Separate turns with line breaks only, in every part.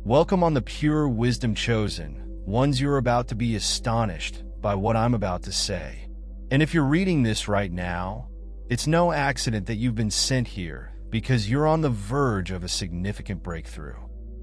Welcome on the pure wisdom chosen, ones you're about to be astonished by what I'm about to say. And if you're reading this right now, it's no accident that you've been sent here because you're on the verge of a significant breakthrough.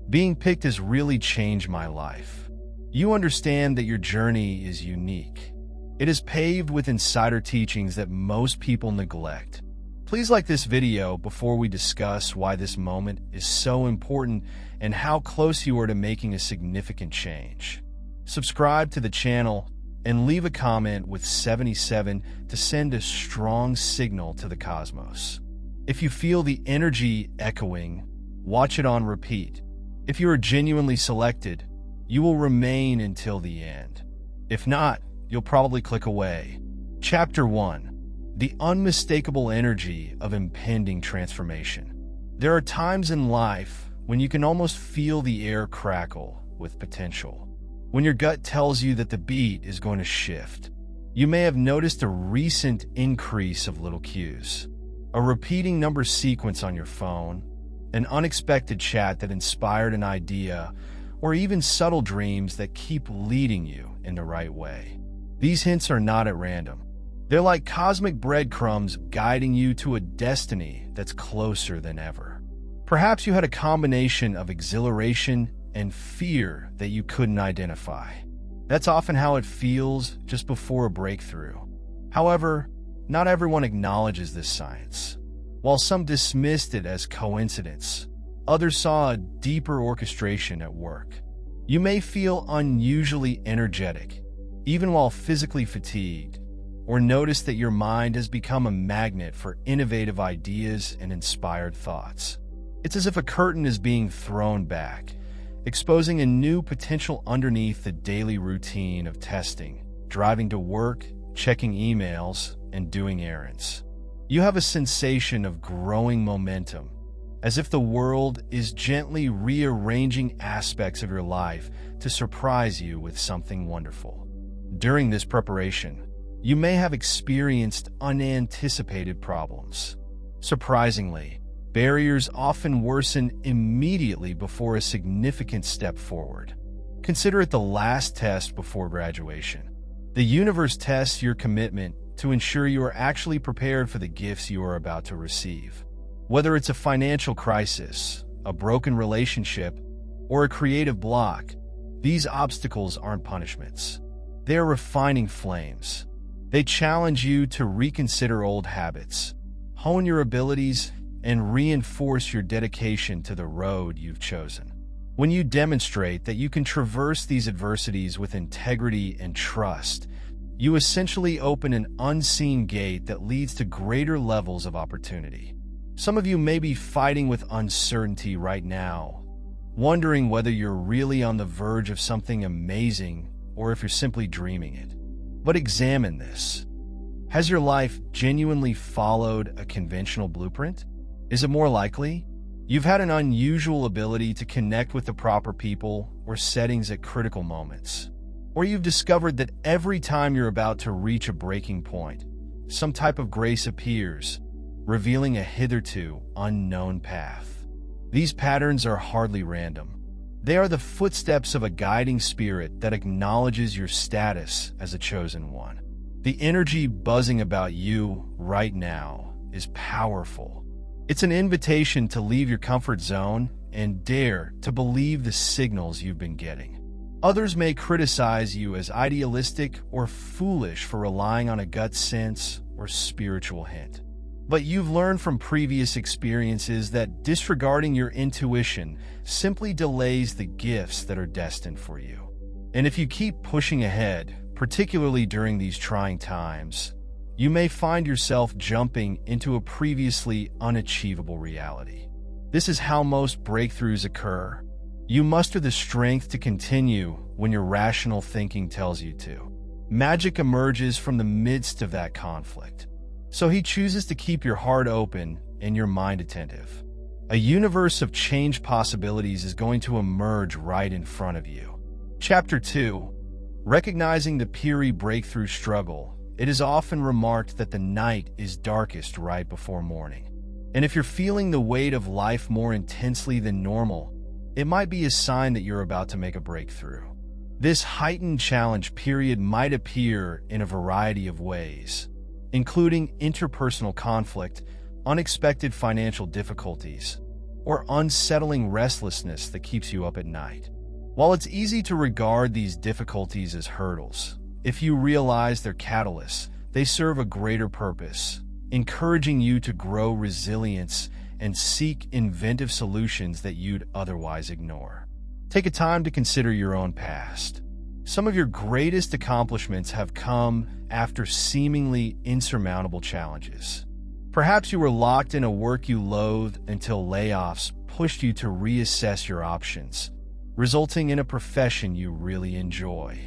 Being picked has really changed my life. You understand that your journey is unique. It is paved with insider teachings that most people neglect. Please like this video before we discuss why this moment is so important and how close you are to making a significant change. Subscribe to the channel and leave a comment with 77 to send a strong signal to the cosmos. If you feel the energy echoing, watch it on repeat. If you are genuinely selected, you will remain until the end. If not, you'll probably click away. Chapter 1. The unmistakable energy of impending transformation. There are times in life when you can almost feel the air crackle with potential. When your gut tells you that the beat is going to shift. You may have noticed a recent increase of little cues. A repeating number sequence on your phone, an unexpected chat that inspired an idea, or even subtle dreams that keep leading you in the right way. These hints are not at random. They're like cosmic breadcrumbs guiding you to a destiny that's closer than ever. Perhaps you had a combination of exhilaration and fear that you couldn't identify. That's often how it feels just before a breakthrough. However, not everyone acknowledges this science. While some dismissed it as coincidence, others saw a deeper orchestration at work. You may feel unusually energetic, even while physically fatigued, or notice that your mind has become a magnet for innovative ideas and inspired thoughts. It's as if a curtain is being thrown back, exposing a new potential underneath the daily routine of testing, driving to work, checking emails, and doing errands. You have a sensation of growing momentum, as if the world is gently rearranging aspects of your life to surprise you with something wonderful. During this preparation, you may have experienced unanticipated problems. Surprisingly, barriers often worsen immediately before a significant step forward. Consider it the last test before graduation. The universe tests your commitment to ensure you are actually prepared for the gifts you are about to receive. Whether it's a financial crisis, a broken relationship, or a creative block, these obstacles aren't punishments. They are refining flames. They challenge you to reconsider old habits, hone your abilities, and reinforce your dedication to the road you've chosen. When you demonstrate that you can traverse these adversities with integrity and trust, you essentially open an unseen gate that leads to greater levels of opportunity. Some of you may be fighting with uncertainty right now, wondering whether you're really on the verge of something amazing or if you're simply dreaming it. But examine this. Has your life genuinely followed a conventional blueprint? Is it more likely? You've had an unusual ability to connect with the proper people or settings at critical moments. Or you've discovered that every time you're about to reach a breaking point, some type of grace appears, revealing a hitherto unknown path. These patterns are hardly random. They are the footsteps of a guiding spirit that acknowledges your status as a chosen one. The energy buzzing about you right now is powerful. It's an invitation to leave your comfort zone and dare to believe the signals you've been getting. Others may criticize you as idealistic or foolish for relying on a gut sense or spiritual hint. But you've learned from previous experiences that disregarding your intuition simply delays the gifts that are destined for you. And if you keep pushing ahead, particularly during these trying times, you may find yourself jumping into a previously unachievable reality. This is how most breakthroughs occur. You muster the strength to continue when your rational thinking tells you to. Magic emerges from the midst of that conflict. So he chooses to keep your heart open and your mind attentive. A universe of change possibilities is going to emerge right in front of you. Chapter 2. Recognizing the Piri breakthrough struggle. It is often remarked that the night is darkest right before morning. And if you're feeling the weight of life more intensely than normal, it might be a sign that you're about to make a breakthrough. This heightened challenge period might appear in a variety of ways, including interpersonal conflict, unexpected financial difficulties, or unsettling restlessness that keeps you up at night. While it's easy to regard these difficulties as hurdles, if you realize they're catalysts, they serve a greater purpose, encouraging you to grow resilience and seek inventive solutions that you'd otherwise ignore. Take a time to consider your own past. Some of your greatest accomplishments have come after seemingly insurmountable challenges. Perhaps you were locked in a work you loathed until layoffs pushed you to reassess your options, resulting in a profession you really enjoy.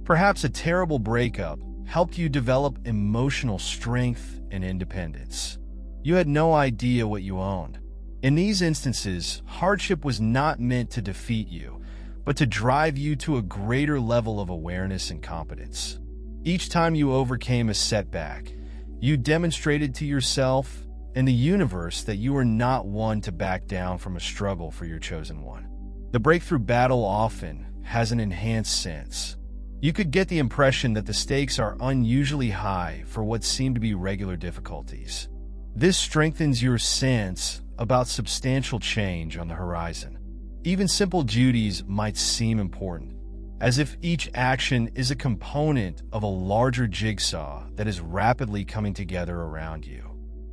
Perhaps a terrible breakup helped you develop emotional strength and independence. You had no idea what you owned. In these instances, hardship was not meant to defeat you, but to drive you to a greater level of awareness and competence. Each time you overcame a setback, you demonstrated to yourself and the universe that you are not one to back down from a struggle for your chosen one. The breakthrough battle often has an enhanced sense. You could get the impression that the stakes are unusually high for what seem to be regular difficulties. This strengthens your sense about substantial change on the horizon. Even simple duties might seem important, as if each action is a component of a larger jigsaw that is rapidly coming together around you.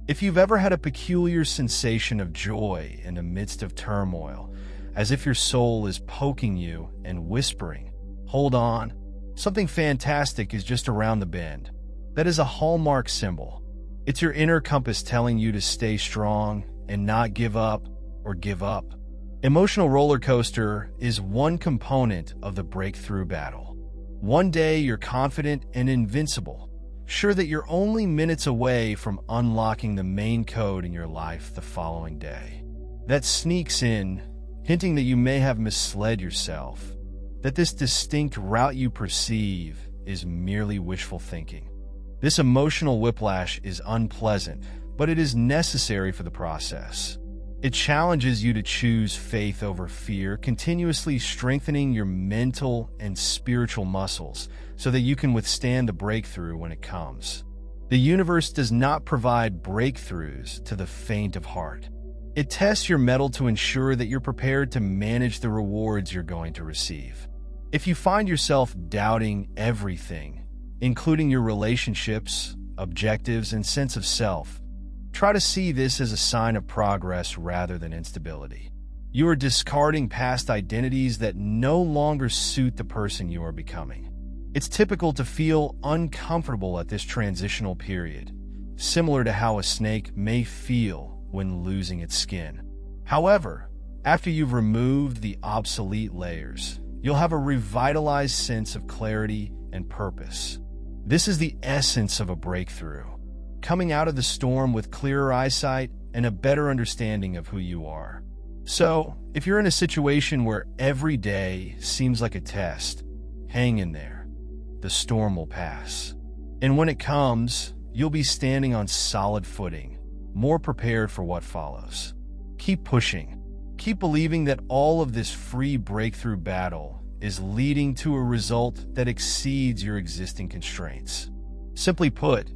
If you've ever had a peculiar sensation of joy in the midst of turmoil, as if your soul is poking you and whispering, "Hold on, something fantastic is just around the bend," that is a hallmark symbol. It's your inner compass telling you to stay strong and not give up or give up. Emotional roller coaster is one component of the breakthrough battle. One day you're confident and invincible, sure that you're only minutes away from unlocking the main code in your life the following day. That sneaks in, hinting that you may have misled yourself, that this distinct route you perceive is merely wishful thinking. This emotional whiplash is unpleasant, but it is necessary for the process. It challenges you to choose faith over fear, continuously strengthening your mental and spiritual muscles so that you can withstand the breakthrough when it comes. The universe does not provide breakthroughs to the faint of heart. It tests your mettle to ensure that you're prepared to manage the rewards you're going to receive. If you find yourself doubting everything, including your relationships, objectives, and sense of self, try to see this as a sign of progress rather than instability. You are discarding past identities that no longer suit the person you are becoming. It's typical to feel uncomfortable at this transitional period, similar to how a snake may feel when losing its skin. However, after you've removed the obsolete layers, you'll have a revitalized sense of clarity and purpose. This is the essence of a breakthrough, coming out of the storm with clearer eyesight and a better understanding of who you are. So, if you're in a situation where every day seems like a test, hang in there. The storm will pass. And when it comes, you'll be standing on solid footing, more prepared for what follows. Keep pushing. Keep believing that all of this free breakthrough battle is leading to a result that exceeds your existing constraints. Simply put,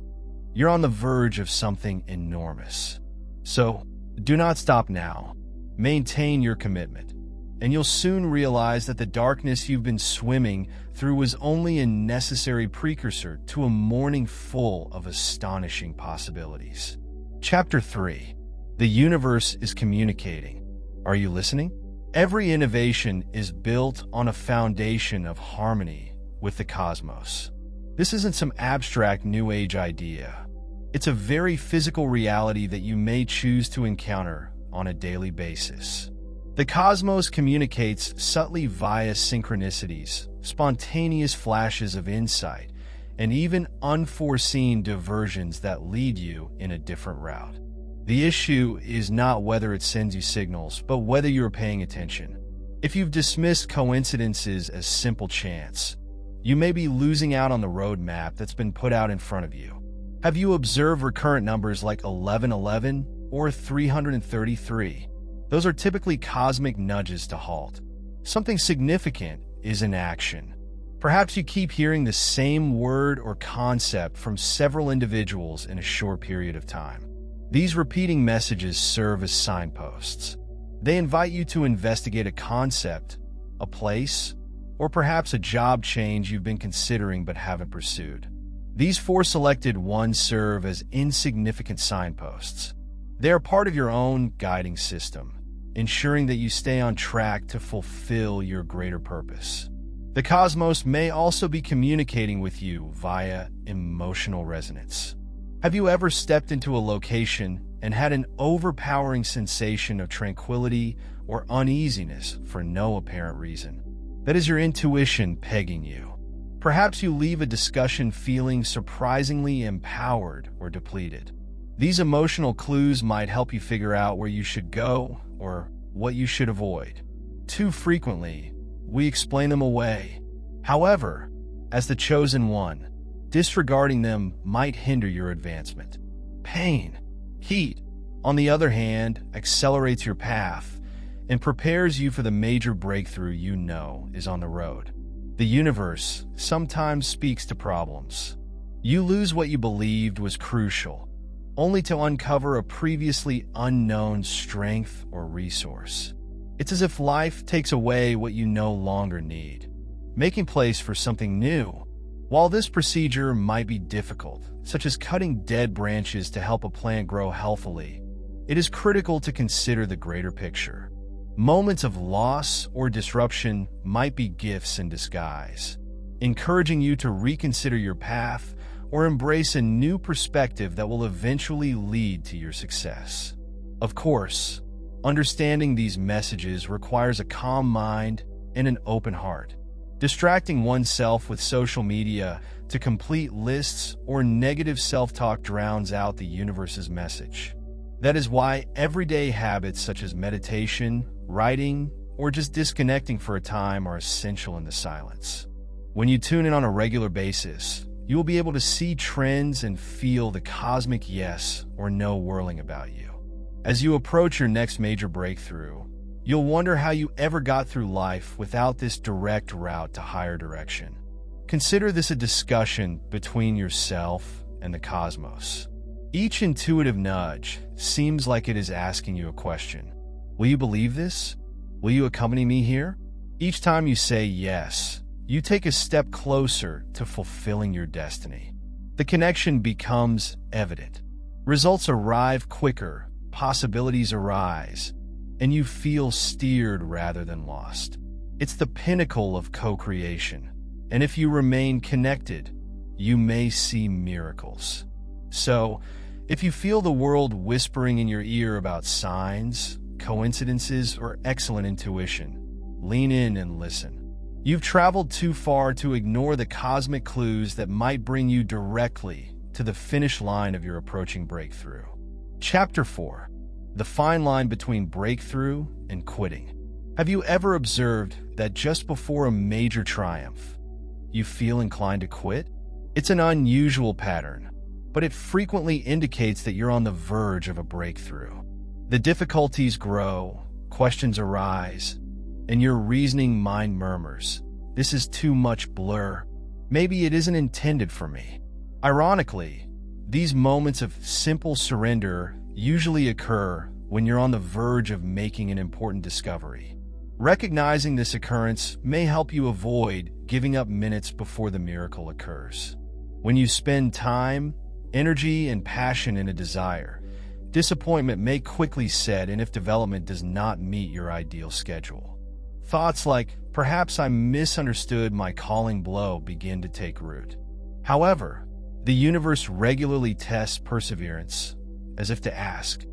you're on the verge of something enormous. So, do not stop now. Maintain your commitment, and you'll soon realize that the darkness you've been swimming through was only a necessary precursor to a morning full of astonishing possibilities. Chapter 3. The universe is communicating. Are you listening? Every innovation is built on a foundation of harmony with the cosmos. This isn't some abstract New Age idea. It's a very physical reality that you may choose to encounter on a daily basis. The cosmos communicates subtly via synchronicities, spontaneous flashes of insight, and even unforeseen diversions that lead you in a different route. The issue is not whether it sends you signals, but whether you're paying attention. If you've dismissed coincidences as simple chance, you may be losing out on the roadmap that's been put out in front of you. Have you observed recurrent numbers like 1111 or 333? Those are typically cosmic nudges to halt. Something significant is in action. Perhaps you keep hearing the same word or concept from several individuals in a short period of time. These repeating messages serve as signposts. They invite you to investigate a concept, a place, or perhaps a job change you've been considering but haven't pursued. These 4 selected ones serve as insignificant signposts. They are part of your own guiding system, ensuring that you stay on track to fulfill your greater purpose. The cosmos may also be communicating with you via emotional resonance. Have you ever stepped into a location and had an overpowering sensation of tranquility or uneasiness for no apparent reason? That is your intuition pegging you. Perhaps you leave a discussion feeling surprisingly empowered or depleted. These emotional clues might help you figure out where you should go or what you should avoid. Too frequently, we explain them away. However, as the chosen one, disregarding them might hinder your advancement. Pain, heat, on the other hand, accelerates your path and prepares you for the major breakthrough you know is on the road. The universe sometimes speaks to problems. You lose what you believed was crucial, only to uncover a previously unknown strength or resource. It's as if life takes away what you no longer need, making place for something new. While this procedure might be difficult, such as cutting dead branches to help a plant grow healthily, it is critical to consider the greater picture. Moments of loss or disruption might be gifts in disguise, encouraging you to reconsider your path or embrace a new perspective that will eventually lead to your success. Of course, understanding these messages requires a calm mind and an open heart. Distracting oneself with social media to complete lists or negative self-talk drowns out the universe's message. That is why everyday habits such as meditation, writing, or just disconnecting for a time are essential in the silence. When you tune in on a regular basis, you will be able to see trends and feel the cosmic yes or no whirling about you. As you approach your next major breakthrough, you'll wonder how you ever got through life without this direct route to higher direction. Consider this a discussion between yourself and the cosmos. Each intuitive nudge seems like it is asking you a question. Will you believe this? Will you accompany me here? Each time you say yes, you take a step closer to fulfilling your destiny. The connection becomes evident. Results arrive quicker, possibilities arise, and you feel steered rather than lost. It's the pinnacle of co-creation, and if you remain connected, you may see miracles. So, if you feel the world whispering in your ear about signs, coincidences, or excellent intuition, lean in and listen. You've traveled too far to ignore the cosmic clues that might bring you directly to the finish line of your approaching breakthrough. Chapter 4. The fine line between breakthrough and quitting. Have you ever observed that just before a major triumph, you feel inclined to quit? It's an unusual pattern, but it frequently indicates that you're on the verge of a breakthrough. The difficulties grow, questions arise, and your reasoning mind murmurs, "This is too much blur. Maybe it isn't intended for me." Ironically, these moments of simple surrender usually occur when you're on the verge of making an important discovery. Recognizing this occurrence may help you avoid giving up minutes before the miracle occurs. When you spend time, energy, and passion in a desire, disappointment may quickly set in if development does not meet your ideal schedule. Thoughts like, "Perhaps I misunderstood my calling blow," begin to take root. However, the universe regularly tests perseverance, as if to ask,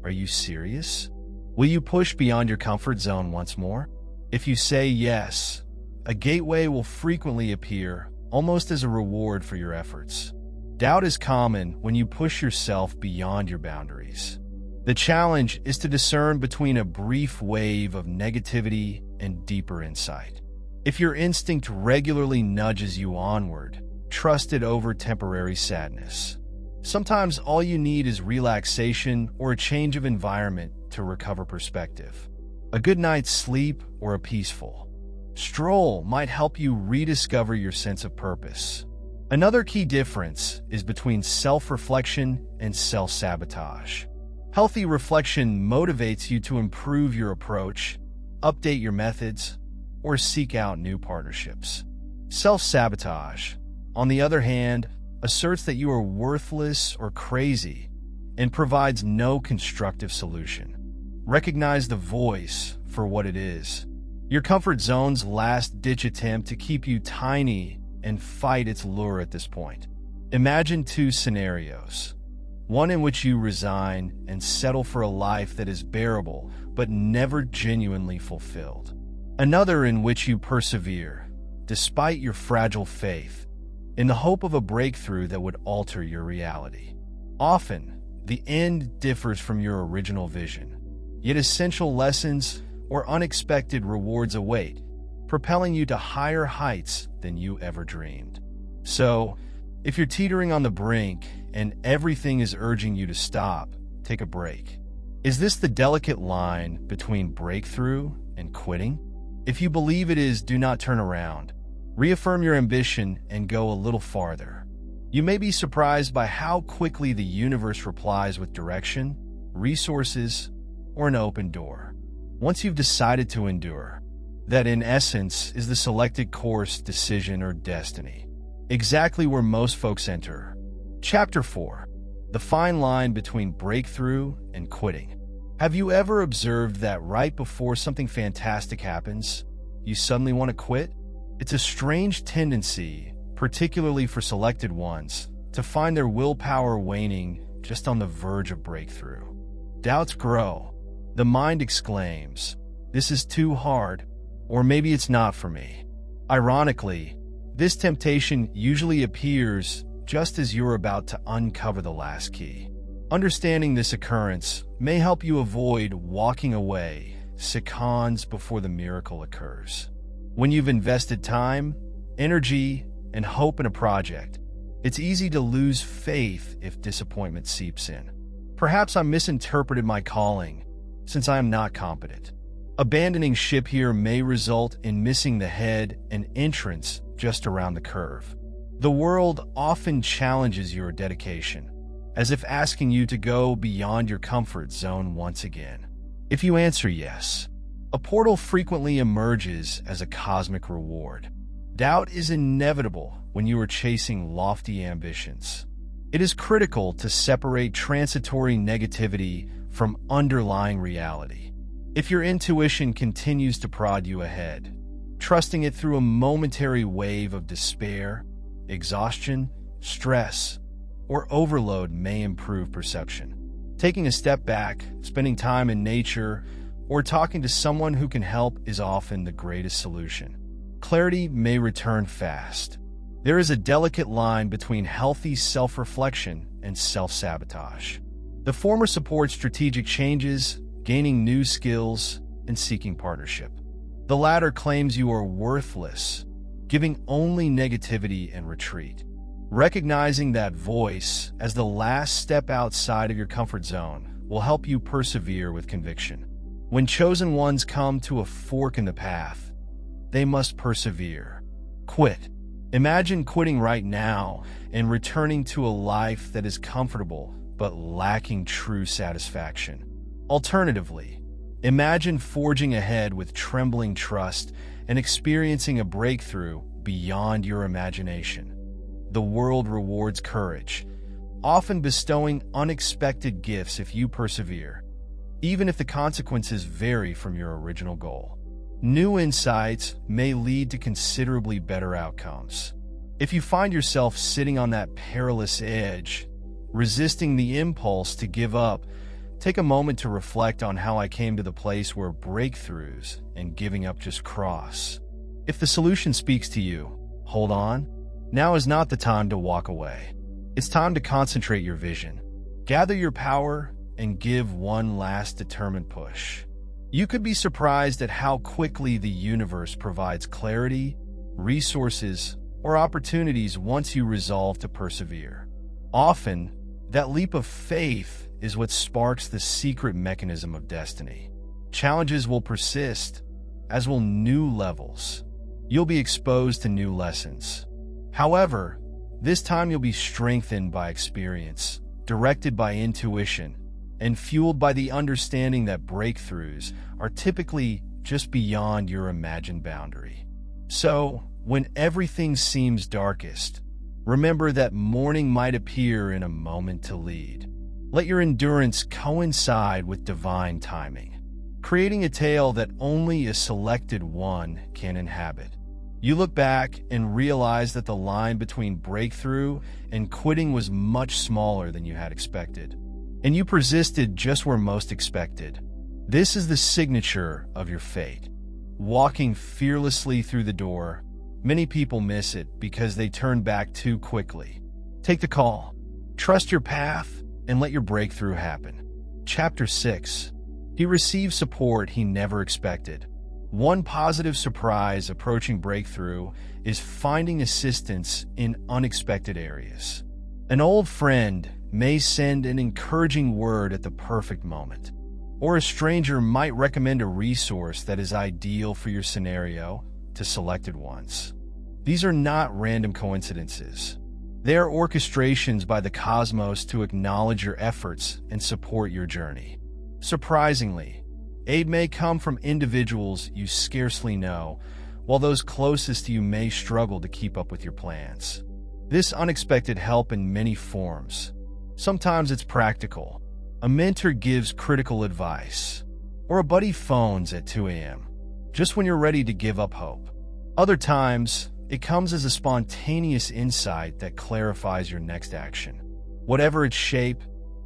"Are you serious? Will you push beyond your comfort zone once more?" If you say yes, a gateway will frequently appear, almost as a reward for your efforts. Doubt is common when you push yourself beyond your boundaries. The challenge is to discern between a brief wave of negativity and deeper insight. If your instinct regularly nudges you onward, trust it over temporary sadness. Sometimes all you need is relaxation or a change of environment to recover perspective. A good night's sleep or a peaceful stroll might help you rediscover your sense of purpose. Another key difference is between self-reflection and self-sabotage. Healthy reflection motivates you to improve your approach, update your methods, or seek out new partnerships. Self-sabotage, on the other hand, asserts that you are worthless or crazy and provides no constructive solution. Recognize the voice for what it is. Your comfort zone's last-ditch attempt to keep you tiny and fight its lure at this point. Imagine two scenarios. One in which you resign and settle for a life that is bearable but never genuinely fulfilled. Another in which you persevere, despite your fragile faith, in the hope of a breakthrough that would alter your reality. Often, the end differs from your original vision, yet essential lessons or unexpected rewards await, propelling you to higher heights than you ever dreamed. So, if you're teetering on the brink and everything is urging you to stop, take a break. Is this the delicate line between breakthrough and quitting? If you believe it is, do not turn around. Reaffirm your ambition and go a little farther. You may be surprised by how quickly the universe replies with direction, resources, or an open door. Once you've decided to endure, that in essence is the selected course, decision, or destiny. Exactly where most folks enter. Chapter 4. The fine line between breakthrough and quitting. Have you ever observed that right before something fantastic happens, you suddenly want to quit? It's a strange tendency, particularly for selected ones, to find their willpower waning just on the verge of breakthrough. Doubts grow. The mind exclaims, "This is too hard," or "Maybe it's not for me." Ironically, this temptation usually appears just as you're about to uncover the last key. Understanding this occurrence may help you avoid walking away seconds before the miracle occurs. When you've invested time, energy, and hope in a project, it's easy to lose faith if disappointment seeps in. Perhaps I misinterpreted my calling, since I am not competent. Abandoning ship here may result in missing the head and entrance just around the curve. The world often challenges your dedication, as if asking you to go beyond your comfort zone once again. If you answer yes, a portal frequently emerges as a cosmic reward. Doubt is inevitable when you are chasing lofty ambitions. It is critical to separate transitory negativity from underlying reality. If your intuition continues to prod you ahead, trusting it through a momentary wave of despair, exhaustion, stress, or overload may improve perception. Taking a step back, spending time in nature, or talking to someone who can help is often the greatest solution. Clarity may return fast. There is a delicate line between healthy self-reflection and self-sabotage. The former supports strategic changes, gaining new skills, and seeking partnership. The latter claims you are worthless, giving only negativity and retreat. Recognizing that voice as the last step outside of your comfort zone will help you persevere with conviction. When chosen ones come to a fork in the path, they must persevere. Quit. Imagine quitting right now and returning to a life that is comfortable but lacking true satisfaction. Alternatively, imagine forging ahead with trembling trust and experiencing a breakthrough beyond your imagination. The world rewards courage, often bestowing unexpected gifts if you persevere, even if the consequences vary from your original goal. New insights may lead to considerably better outcomes. If you find yourself sitting on that perilous edge, resisting the impulse to give up, take a moment to reflect on how I came to the place where breakthroughs and giving up just cross. If the solution speaks to you, hold on. Now is not the time to walk away. It's time to concentrate your vision, gather your power, and give one last determined push. You could be surprised at how quickly the universe provides clarity, resources, or opportunities once you resolve to persevere. Often, that leap of faith is what sparks the secret mechanism of destiny. Challenges will persist, as will new levels. You'll be exposed to new lessons. However, this time you'll be strengthened by experience, directed by intuition, and fueled by the understanding that breakthroughs are typically just beyond your imagined boundary. So, when everything seems darkest, remember that morning might appear in a moment to lead. Let your endurance coincide with divine timing, creating a tale that only a selected one can inhabit. You look back and realize that the line between breakthrough and quitting was much smaller than you had expected, and you persisted just where most expected. This is the signature of your fate. Walking fearlessly through the door, many people miss it because they turn back too quickly. Take the call, trust your path, and let your breakthrough happen. Chapter 6. He received support he never expected. One positive surprise approaching breakthrough is finding assistance in unexpected areas. An old friend may send an encouraging word at the perfect moment, or a stranger might recommend a resource that is ideal for your scenario to selected ones. These are not random coincidences. They are orchestrations by the cosmos to acknowledge your efforts and support your journey. Surprisingly, aid may come from individuals you scarcely know, while those closest to you may struggle to keep up with your plans. This unexpected help in many forms. Sometimes it's practical. A mentor gives critical advice, or a buddy phones at 2 a.m., just when you're ready to give up hope. Other times, it comes as a spontaneous insight that clarifies your next action. Whatever its shape,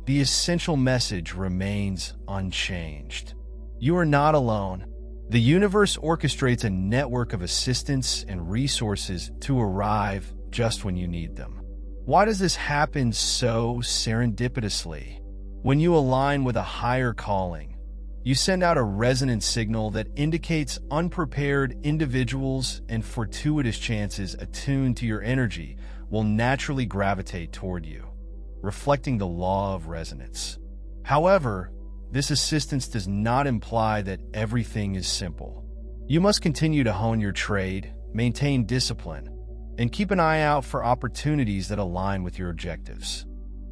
the essential message remains unchanged. You are not alone. The universe orchestrates a network of assistance and resources to arrive just when you need them. Why does this happen so serendipitously? When you align with a higher calling, you send out a resonant signal that indicates unprepared individuals and fortuitous chances attuned to your energy will naturally gravitate toward you, reflecting the law of resonance. However, this assistance does not imply that everything is simple. You must continue to hone your trade, maintain discipline, and keep an eye out for opportunities that align with your objectives.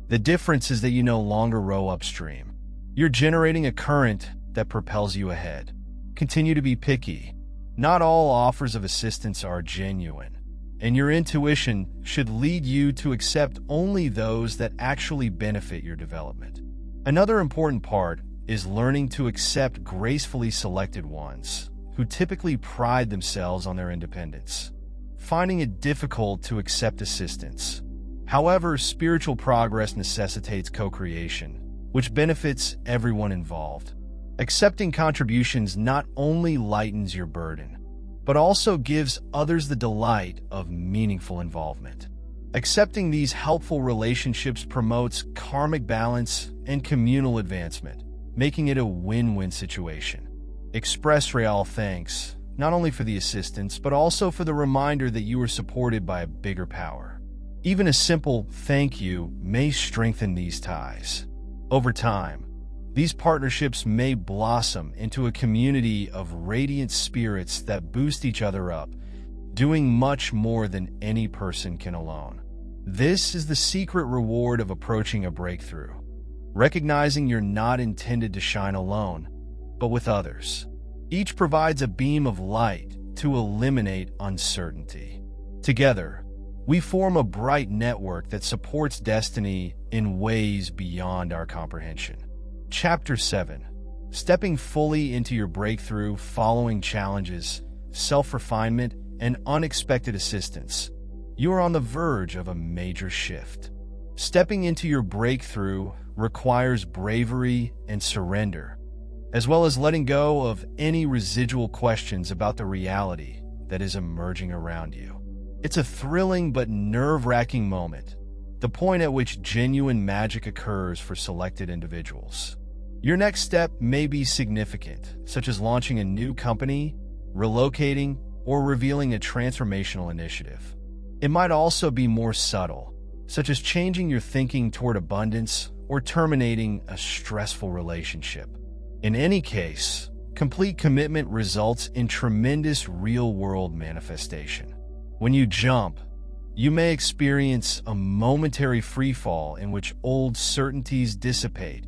The difference is that you no longer row upstream. You're generating a current that propels you ahead. Continue to be picky. Not all offers of assistance are genuine, and your intuition should lead you to accept only those that actually benefit your development. Another important part is learning to accept gracefully selected ones who typically pride themselves on their independence, finding it difficult to accept assistance. However, spiritual progress necessitates co-creation, which benefits everyone involved. Accepting contributions not only lightens your burden, but also gives others the delight of meaningful involvement. Accepting these helpful relationships promotes karmic balance and communal advancement, making it a win-win situation. Express real thanks, not only for the assistance, but also for the reminder that you are supported by a bigger power. Even a simple thank you may strengthen these ties. Over time, these partnerships may blossom into a community of radiant spirits that boost each other up, doing much more than any person can alone. This is the secret reward of approaching a breakthrough. Recognizing you're not intended to shine alone, but with others. Each provides a beam of light to eliminate uncertainty. Together, we form a bright network that supports destiny in ways beyond our comprehension. Chapter 7. Stepping fully into your breakthrough following challenges, self-refinement, and unexpected assistance. You are on the verge of a major shift. Stepping into your breakthrough requires bravery and surrender, as well as letting go of any residual questions about the reality that is emerging around you. It's a thrilling but nerve-wracking moment, the point at which genuine magic occurs for selected individuals. Your next step may be significant, such as launching a new company, relocating, or revealing a transformational initiative. It might also be more subtle, such as changing your thinking toward abundance or terminating a stressful relationship. In any case, complete commitment results in tremendous real-world manifestation. When you jump, you may experience a momentary freefall in which old certainties dissipate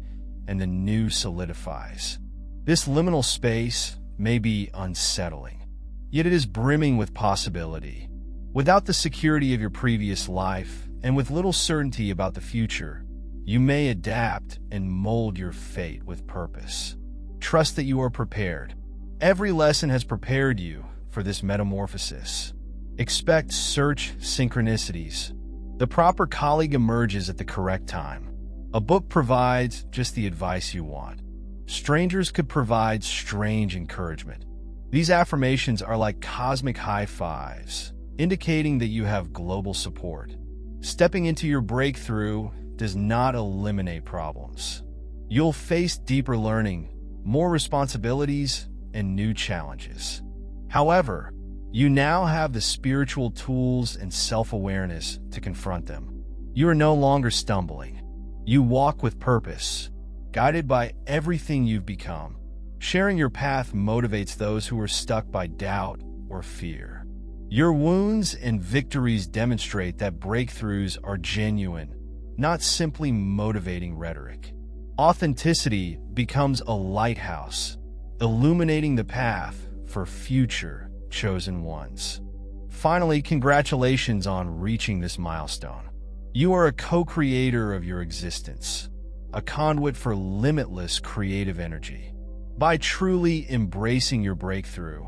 and the new solidifies. This liminal space may be unsettling, yet it is brimming with possibility. Without the security of your previous life and with little certainty about the future, you may adapt and mold your fate with purpose. Trust that you are prepared. Every lesson has prepared you for this metamorphosis. Expect search synchronicities. The proper colleague emerges at the correct time. A book provides just the advice you want. Strangers could provide strange encouragement. These affirmations are like cosmic high fives, indicating that you have global support. Stepping into your breakthrough does not eliminate problems. You'll face deeper learning, more responsibilities, and new challenges. However, you now have the spiritual tools and self-awareness to confront them. You are no longer stumbling. You walk with purpose, guided by everything you've become. Sharing your path motivates those who are stuck by doubt or fear. Your wounds and victories demonstrate that breakthroughs are genuine, not simply motivating rhetoric. Authenticity becomes a lighthouse, illuminating the path for future chosen ones. Finally, congratulations on reaching this milestone. You are a co-creator of your existence, a conduit for limitless creative energy. By truly embracing your breakthrough,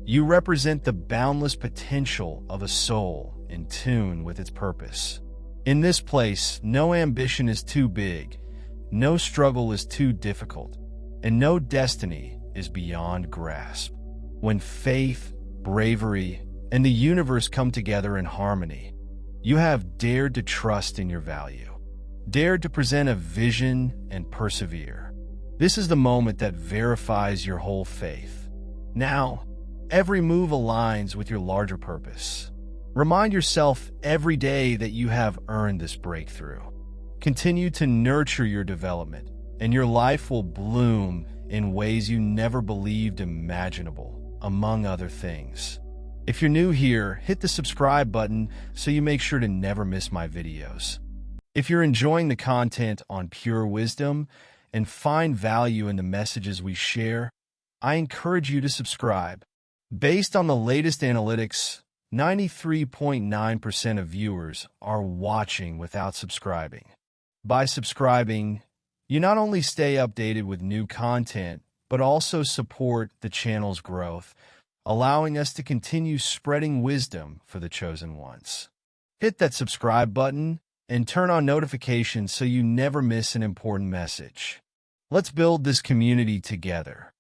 you represent the boundless potential of a soul in tune with its purpose. In this place, no ambition is too big, no struggle is too difficult, and no destiny is beyond grasp. When faith, bravery, and the universe come together in harmony, you have dared to trust in your value, dared to present a vision and persevere. This is the moment that verifies your whole faith. Now, every move aligns with your larger purpose. Remind yourself every day that you have earned this breakthrough. Continue to nurture your development, and your life will bloom in ways you never believed imaginable, among other things. If you're new here, hit the subscribe button so you make sure to never miss my videos. If you're enjoying the content on Pure Wisdom and find value in the messages we share, I encourage you to subscribe. Based on the latest analytics, 93.9% of viewers are watching without subscribing. By subscribing, you not only stay updated with new content, but also support the channel's growth, allowing us to continue spreading wisdom for the chosen ones. Hit that subscribe button and turn on notifications so you never miss an important message. Let's build this community together.